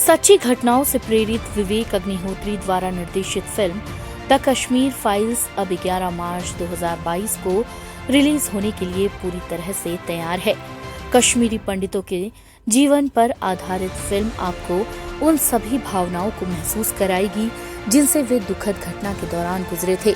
सच्ची घटनाओं से प्रेरित विवेक अग्निहोत्री द्वारा निर्देशित फिल्म द कश्मीर फाइल्स अब 11 मार्च 2022 को रिलीज होने के लिए पूरी तरह से तैयार है। कश्मीरी पंडितों के जीवन पर आधारित फिल्म आपको उन सभी भावनाओं को महसूस कराएगी जिनसे वे दुखद घटना के दौरान गुजरे थे।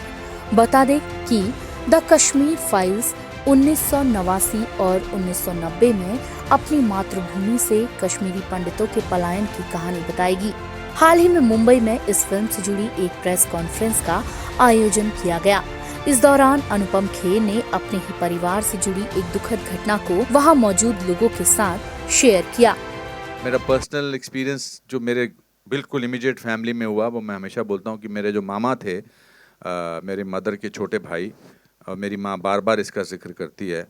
बता दें कि द कश्मीर फाइल्स 1989 और 1990 में अपनी मातृभूमि से कश्मीरी पंडितों के पलायन की कहानी बताएगी। हाल ही में मुंबई में इस फिल्म से जुड़ी एक प्रेस कॉन्फ्रेंस का आयोजन किया गया। इस दौरान अनुपम खेर ने अपने ही परिवार से जुड़ी एक दुखद घटना को वहां मौजूद लोगों के साथ शेयर किया। मेरा पर्सनल एक्सपीरियंस जो मेरे बिल्कुल इमीडिएट फैमिली में हुआ, वो मैं हमेशा बोलता हूँ कि मेरे जो मामा थे, मेरी मदर के छोटे भाई, मेरी माँ बार बार इसका जिक्र करती है,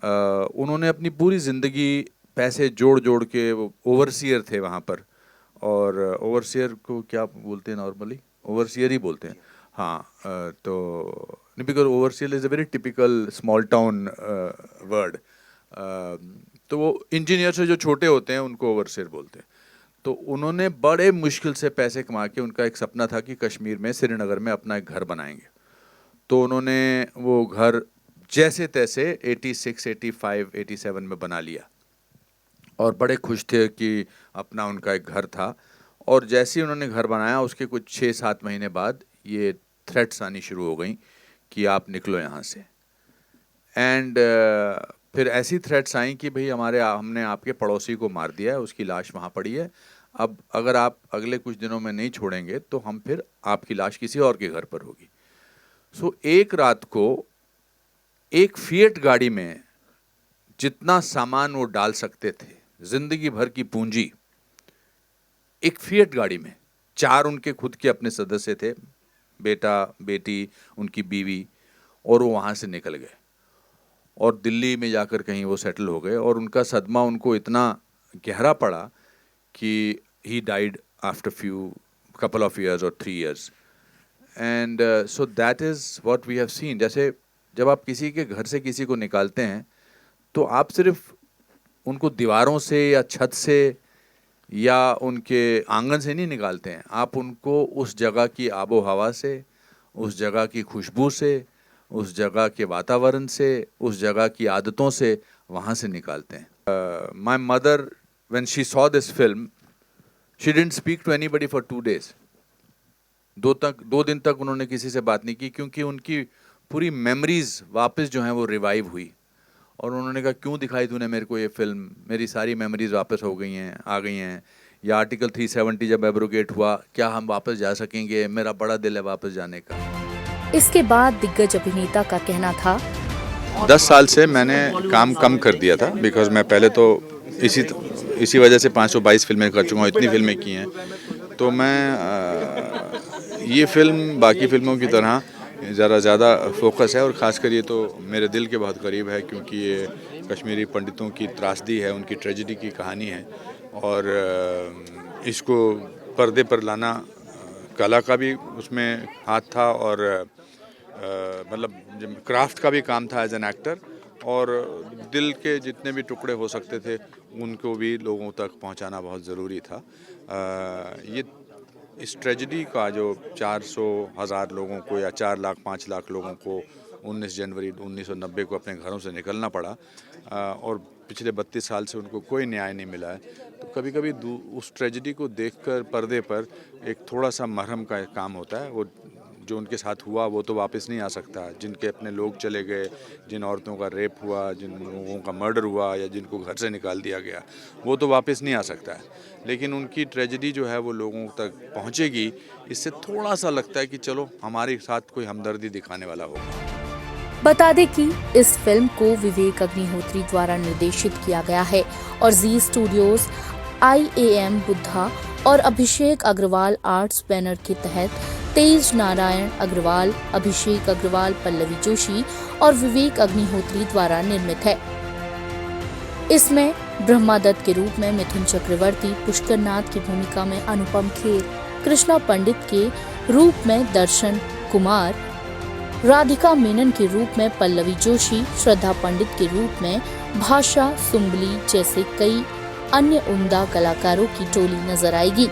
उन्होंने अपनी पूरी ज़िंदगी पैसे जोड़ जोड़ के, वो ओवरसियर थे वहाँ पर, और ओवरसियर को क्या बोलते हैं नॉर्मली? ओवरसियर ही बोलते हैं, हाँ। तो because overseer is a very typical small town word. तो वो इंजीनियर से जो छोटे होते हैं उनको ओवरसियर बोलते हैं। तो उन्होंने बड़े मुश्किल से पैसे कमा के, उनका एक सपना था कि कश्मीर में श्रीनगर में अपना एक घर बनाएंगे। तो उन्होंने वो घर जैसे तैसे 86, 85, 87 में बना लिया और बड़े खुश थे कि अपना उनका एक घर था। और जैसे ही उन्होंने घर बनाया, उसके कुछ 6-7 महीने बाद ये थ्रेट्स आनी शुरू हो गई कि आप निकलो यहाँ से। एंड फिर ऐसी थ्रेट्स आई कि भाई हमने आपके पड़ोसी को मार दिया है, उसकी लाश वहाँ पड़ी है, अब अगर आप अगले कुछ दिनों में नहीं छोड़ेंगे तो हम फिर आपकी लाश किसी और के घर पर होगी। सो एक रात को एक फिएट गाड़ी में जितना सामान वो डाल सकते थे, जिंदगी भर की पूंजी, एक फिएट गाड़ी में 4 उनके खुद के अपने सदस्य थे, बेटा बेटी, उनकी बीवी, और वो वहाँ से निकल गए और दिल्ली में जाकर कहीं वो सेटल हो गए। और उनका सदमा उनको इतना गहरा पड़ा कि he died after couple of years or 3 years. And so that is what we have seen. जैसे जब आप किसी के घर से किसी को निकालते हैं तो आप सिर्फ उनको दीवारों से या छत से या उनके आंगन से नहीं निकालते हैं, आप उनको उस जगह की आबो हवा से, उस जगह की खुशबू से, उस जगह के वातावरण से, उस जगह की आदतों से वहाँ से निकालते हैं। My mother when she saw this film, she didn't speak to anybody for 2 days। 2 दिन तक उन्होंने किसी से बात नहीं की, क्योंकि उनकी पूरी मेमोरीज वापस जो हैं वो रिवाइव हुई। और उन्होंने कहा, क्यों दिखाई तूने मेरे को ये फिल्म? मेरी सारी मेमोरीज वापस आ गई हैं। या आर्टिकल 370 जब एब्रोगेट हुआ, क्या हम वापस जा सकेंगे? मेरा बड़ा दिल है वापस जाने का। इसके बाद दिग्गज अभिनेता का कहना था, 10 साल से मैंने काम कम कर दिया था, बिकॉज मैं पहले तो इसी वजह से 522 फिल्में कर चुका हूँ, इतनी फिल्में की हैं। तो मैं ये फिल्म बाकी फिल्मों की तरह ज़्यादा फोकस है, और ख़ासकर ये तो मेरे दिल के बहुत करीब है, क्योंकि ये कश्मीरी पंडितों की त्रासदी है, उनकी ट्रेजेडी की कहानी है। और इसको पर्दे पर लाना कला का भी उसमें हाथ था, और मतलब क्राफ्ट का भी काम था एज एन एक्टर, और दिल के जितने भी टुकड़े हो सकते थे उनको भी लोगों तक पहुंचाना बहुत ज़रूरी था। ये इस ट्रेजेडी का जो 400,000 लोगों को या 4 लाख 5 लाख लोगों को 19 जनवरी 1990 को अपने घरों से निकलना पड़ा, और पिछले 32 साल से उनको कोई न्याय नहीं मिला है। तो कभी कभी उस ट्रेजेडी को देखकर पर्दे पर एक थोड़ा सा मरहम का काम होता है। वो जो उनके साथ हुआ वो तो वापस नहीं आ सकता। जिनके अपने लोग चले गए, जिन औरतों का रेप हुआ, जिन लोगों का मर्डर हुआ, या जिनको घर से निकाल दिया गया, वो तो वापस नहीं आ सकता है। लेकिन उनकी ट्रेजेडी जो है वो लोगों तक पहुंचेगी। इससे थोड़ा सा लगता है कि चलो हमारे साथ कोई हमदर्दी दिखाने वाला होगा। बता दें कि इस फिल्म को विवेक अग्निहोत्री द्वारा निर्देशित किया गया है और जी स्टूडियोज, IAM बुद्धा और अभिषेक अग्रवाल आर्ट्स बैनर के तहत तेज नारायण अग्रवाल, अभिषेक अग्रवाल, पल्लवी जोशी और विवेक अग्निहोत्री द्वारा निर्मित है। इसमें ब्रह्मादत्त के रूप में मिथुन चक्रवर्ती, पुष्कर नाथ की भूमिका में अनुपम खेर, कृष्णा पंडित के रूप में दर्शन कुमार, राधिका मेनन के रूप में पल्लवी जोशी, श्रद्धा पंडित के रूप में भाषा सुम्बली जैसे कई अन्य उम्दा कलाकारों की टोली नजर आएगी।